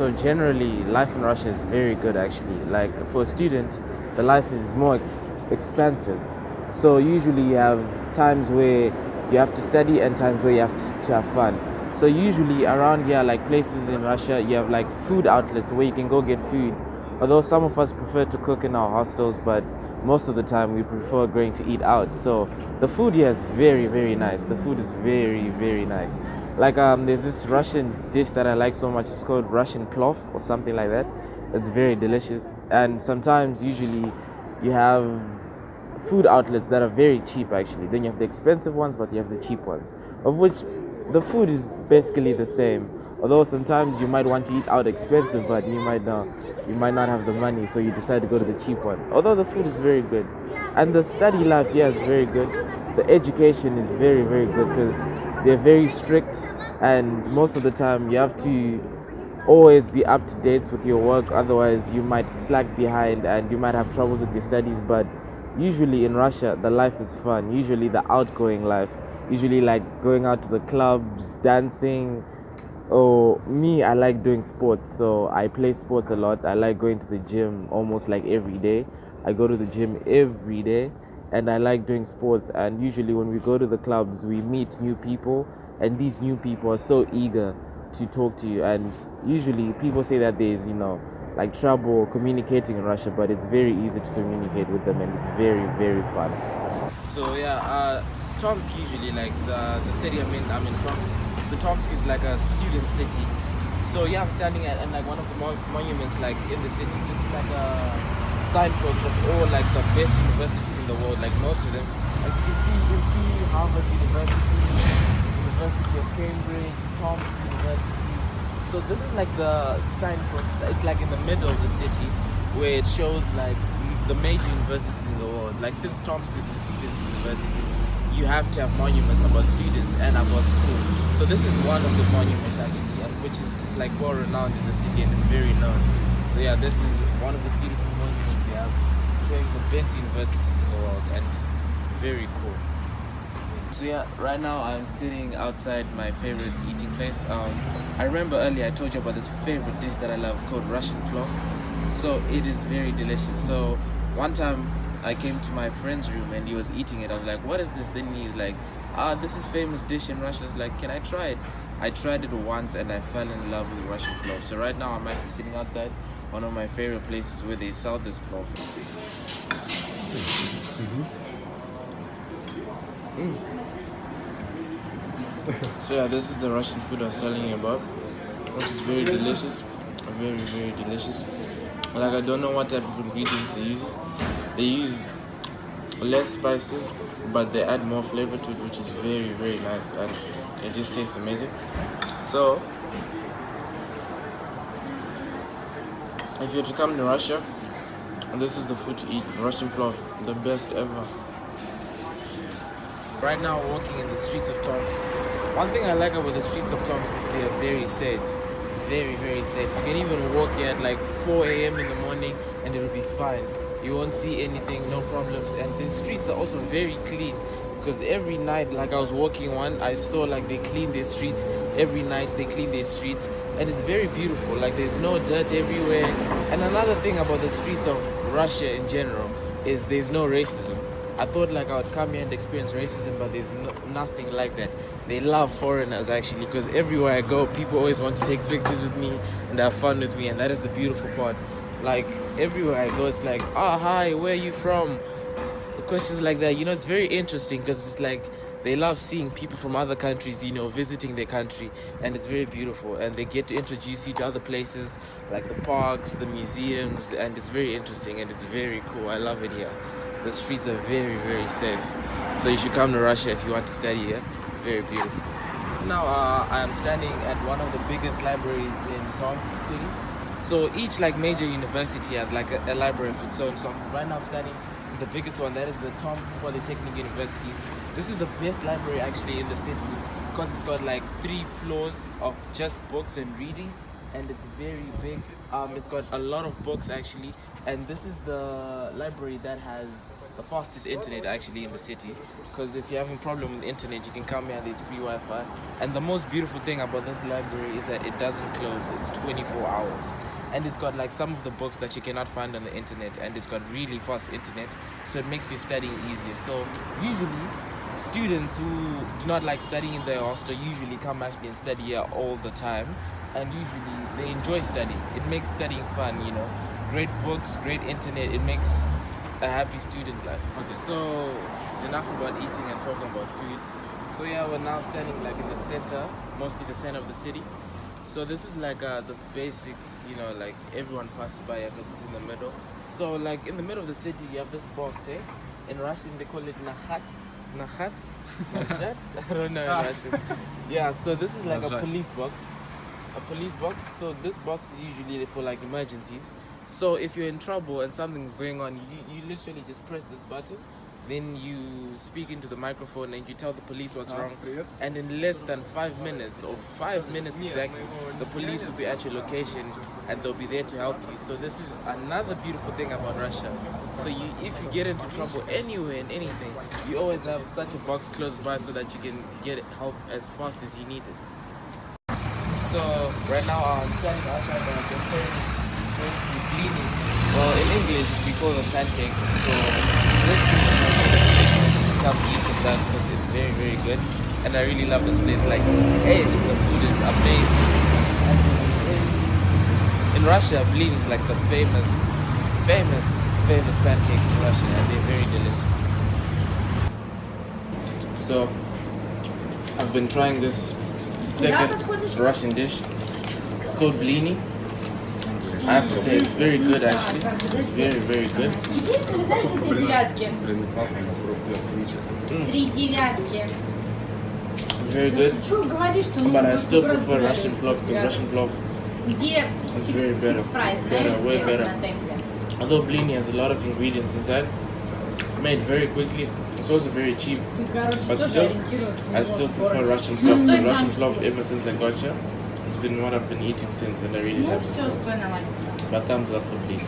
So generally, life in Russia is very good actually. Like for a student, the life is more expensive. So usually you have times where you have to study and times where you have to have fun. So usually around here, like places in Russia, you have like food outlets where you can go get food. Although some of us prefer to cook in our hostels, but most of the time we prefer going to eat out. So the food here is very, very nice. The food is very, very nice. Like there's this Russian dish that I like so much. It's called Russian plov or something like that. It's very delicious. And sometimes, usually, you have food outlets that are very cheap actually. Then you have the expensive ones, but you have the cheap ones, of which the food is basically the same. Although sometimes you might want to eat out expensive, but you might not have the money, so you decide to go to the cheap one. Although the food is very good, and the study life here is very good. The education is very, very good because they're very strict, and most of the time you have to always be up to date with your work. Otherwise, you might slack behind and you might have troubles with your studies. But usually in Russia, the life is fun. Usually the outgoing life. Usually like going out to the clubs, dancing. Oh, me, I like doing sports. So I play sports a lot. I like going to the gym almost like every day. I go to the gym every day and I like doing sports. And usually when we go to the clubs, we meet new people, and these new people are so eager to talk to you. And usually people say that there's, like trouble communicating in Russia, but it's very easy to communicate with them, and it's very, very fun. So yeah, Tomsk usually like the city I'm in Tomsk. So Tomsk is like a student city. So yeah, I'm standing at and like one of the monuments like in the city. This is like a signpost of all like the best universities in the world, like most of them. Like you can see Harvard University, University of Cambridge, Tomsk University. So this is like the signpost. It's like in the middle of the city where it shows like the major universities in the world. Like since Tomsk is a student university, you have to have monuments about students and about school. So this is one of the monuments actually, and which is it's like well renowned in the city and it's very known. So yeah, this is one of the beautiful monuments we have, showing the best universities in the world, and it's very cool. So yeah, right now I'm sitting outside my favorite eating place. I remember earlier I told you about this favorite dish that I love called Russian plov. So it is very delicious. So one time I came to my friend's room and he was eating it. I was like, what is this? Then he's like, this is famous dish in Russia. I was like, can I try it? I tried it once and I fell in love with Russian plov. So right now I'm actually sitting outside one of my favorite places where they sell this plov. So yeah, this is the Russian food I was telling you about, which is very delicious, very, very delicious. Like I don't know what type of ingredients they use. They use less spices, but they add more flavor to it, which is very, very nice, and it just tastes amazing. So if you're to come to Russia, this is the food to eat. Russian plov, the best ever. Right now, walking in the streets of Tomsk. One thing I like about the streets of Tomsk is they are very safe. Very, very safe. You can even walk here at like 4 a.m. in the morning and it will be fine. You won't see anything, no problems. And the streets are also very clean, because every night, like I was walking one, I saw like they clean their streets. Every night they clean their streets, and it's very beautiful. Like there's no dirt everywhere. And another thing about the streets of Russia in general is there's no racism. I thought like I would come here and experience racism, but there's nothing like that. They love foreigners actually, because everywhere I go, people always want to take pictures with me and have fun with me, and that is the beautiful part. Like everywhere I go, it's like, hi, where are you from? Questions like that, it's very interesting, because it's like they love seeing people from other countries, visiting their country, and it's very beautiful, and they get to introduce you to other places like the parks, the museums, and it's very interesting and it's very cool. I love it here. The streets are very, very safe. So you should come to Russia if you want to study here. Very beautiful. Now I am standing at one of the biggest libraries in Tomsk city. So each like major university has like a library of its own. So right now I'm standing at the biggest one, that is the Tomsk Polytechnic Universities. This is the best library actually in the city, because it's got like 3 floors of just books and reading, and it's very big. It's got a lot of books actually, and this is the library that has the fastest internet actually in the city. Because if you're having a problem with the internet, you can come here. There's free Wi-Fi. And the most beautiful thing about this library is that it doesn't close. It's 24 hours, and it's got like some of the books that you cannot find on the internet, and it's got really fast internet, so it makes you studying easier. So usually students who do not like studying in their hostel usually come actually and study here all the time, and usually they enjoy studying. It makes studying fun, you know. Great books, great internet. It makes a happy student life. Okay. So enough about eating and talking about food. So yeah, we're now standing like in the center, mostly the center of the city. So this is like the basic, you know, like everyone passes by here because it's in the middle. So like in the middle of the city, you have this box, eh? In Russian they call it nahat. Nahat? Najat? I don't know in Russian. Yeah, so this is like a police box. A police box. So this box is usually for like emergencies. So if you're in trouble and something's going on, you literally just press this button, then you speak into the microphone and you tell the police what's wrong. And in less than 5 minutes, or 5 minutes exactly, the police will be at your location and they'll be there to help you. So this is another beautiful thing about Russia. So if you get into trouble anywhere and anything, you always have such a box close by so that you can get help as fast as you need it. So right now I'm standing outside the cafe. Blini. Well, in English we call them pancakes. So let's come eat sometimes because it's very, very good, and I really love this place. Like, hey, the food is amazing. In Russia, blini is like the famous pancakes in Russia, and they're very delicious. So I've been trying this second Russian dish. It's called blini. I have to say it's very good actually. It's very, very good. It's very good. But I still prefer Russian plov because Russian plov is very better. It's better, way better. Although blini has a lot of ingredients inside, made very quickly. It's also very cheap. But still, I still prefer Russian plov because Russian plov ever since I got here, it's been what I've been eating since, and I really love it. So, but thumbs up for blini.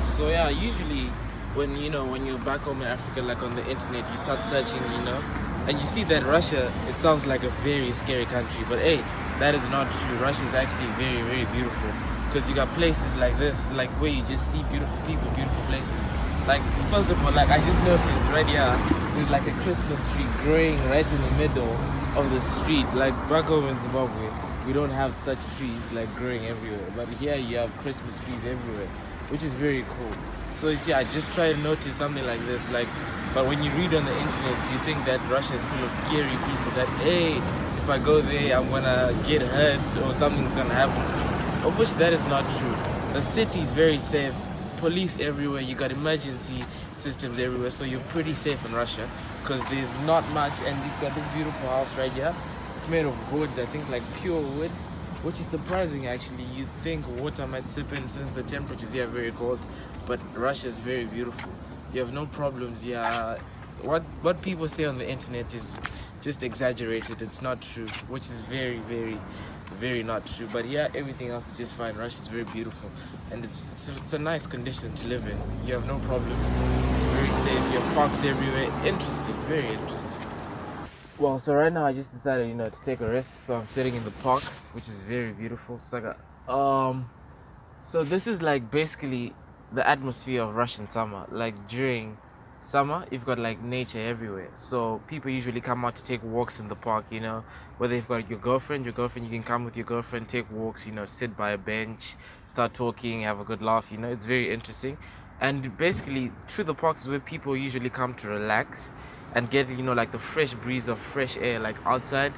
So yeah, usually when you're back home in Africa, like on the internet, you start searching, and you see that Russia, it sounds like a very scary country, but hey, that is not true. Russia is actually very, very beautiful because you got places like this, like where you just see beautiful people, beautiful places. Like first of all, like I just noticed right here, there's like a Christmas tree growing right in the middle of the street. Like back home in Zimbabwe, we don't have such trees like growing everywhere, but here you have Christmas trees everywhere, which is very cool. So you see, I just try to notice something like this, but when you read on the internet, you think that Russia is full of scary people, that hey, if I go there, I'm gonna get hurt or something's gonna happen to me, of which that is not true. The city is very safe, police everywhere, you got emergency systems everywhere, so you're pretty safe in Russia, because there's not much, and you've got this beautiful house right here. It's made of wood, I think like pure wood, which is surprising actually. You'd think water might seep in since the temperatures here are very cold, but Russia is very beautiful. You have no problems. Yeah, what people say on the internet is just exaggerated. It's not true, which is very, very, very not true. But yeah, everything else is just fine. Russia is very beautiful, and it's a nice condition to live in. You have no problems. Very safe. You have parks everywhere. Interesting, very interesting. Well, so right now I just decided, to take a rest. So I'm sitting in the park, which is very beautiful. So this is like basically the atmosphere of Russian summer. Like during summer, you've got like nature everywhere. So people usually come out to take walks in the park, whether you've got your girlfriend, you can come with your girlfriend, take walks, sit by a bench, start talking, have a good laugh, it's very interesting. And basically, through the parks is where people usually come to relax and get, like the fresh breeze of fresh air, like outside.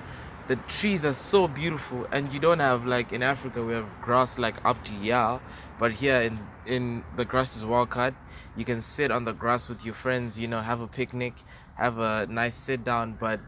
The trees are so beautiful, and you don't have, like in Africa, we have grass like up to here, but here in the grass is well cut. You can sit on the grass with your friends, have a picnic, have a nice sit down, but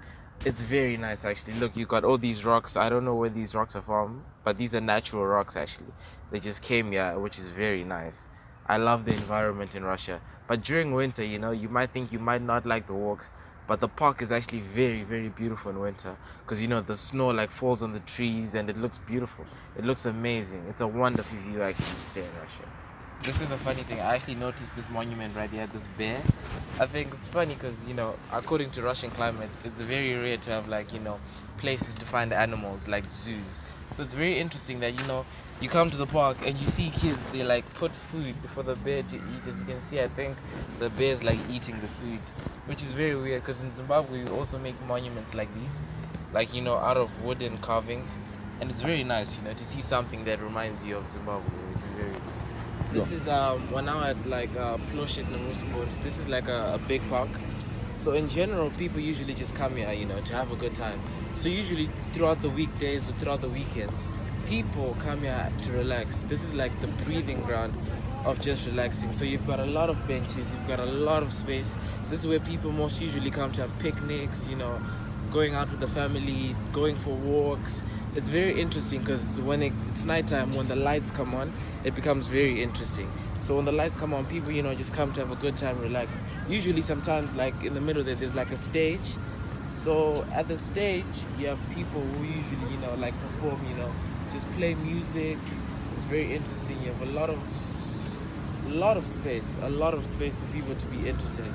it's very nice actually. Look, you got all these rocks. I don't know where these rocks are from, but these are natural rocks actually. They just came here, which is very nice. I love the environment in Russia. But during winter, you might think you might not like the walks, but the park is actually very, very beautiful in winter because, the snow like falls on the trees and it looks beautiful. It looks amazing. It's a wonderful view actually to stay in Russia. This is the funny thing. I actually noticed this monument right here, this bear. I think it's funny because, according to Russian climate, it's very rare to have places to find animals like zoos. So it's very interesting that, you come to the park and you see kids, they like put food for the bear to eat. As you can see, I think the bear's like eating the food, which is very weird because in Zimbabwe we also make monuments like these, like, out of wooden carvings. And it's very nice, to see something that reminds you of Zimbabwe, which is very. This is we're now at like Ploshit Namusport. This is like a big park. So in general, people usually just come here, to have a good time. So usually throughout the weekdays or throughout the weekends, people come here to relax. This is like the breathing ground of just relaxing. So you've got a lot of benches, you've got a lot of space. This is where people most usually come to have picnics, going out with the family, going for walks. It's very interesting because when it's nighttime, when the lights come on, it becomes very interesting. So when the lights come on, people, just come to have a good time, relax. Usually sometimes like in the middle there's like a stage. So at the stage, you have people who usually, like perform, just play music. It's very interesting. You have a lot of space for people to be interested in.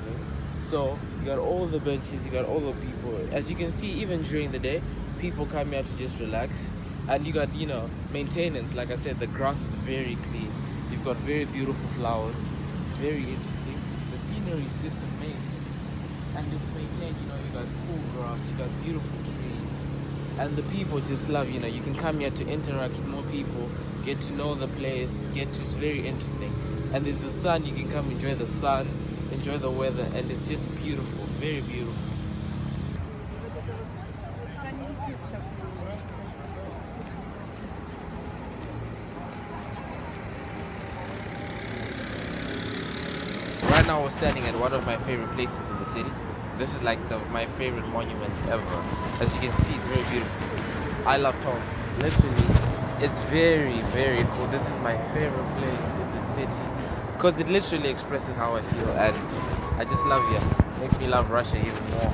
So you got all the benches, you got all the people. As you can see, even during the day, people come here to just relax. And you got, maintenance. Like I said, the grass is very clean. You've got very beautiful flowers. Very interesting. The scenery is just amazing. And it's maintained, you got cool grass, you got beautiful trees. And the people just love, you can come here to interact with more people, get to know the place, it's very interesting. And there's the sun, you can come enjoy the sun, enjoy the weather, and it's just beautiful, very beautiful. Right now we're standing at one of my favorite places in the city. This is like my favorite monument ever. As you can see, it's very beautiful. I love Tomsk. Literally, it's very, very cool. This is my favorite place in the city because it literally expresses how I feel, and I just love it. It makes me love Russia even more.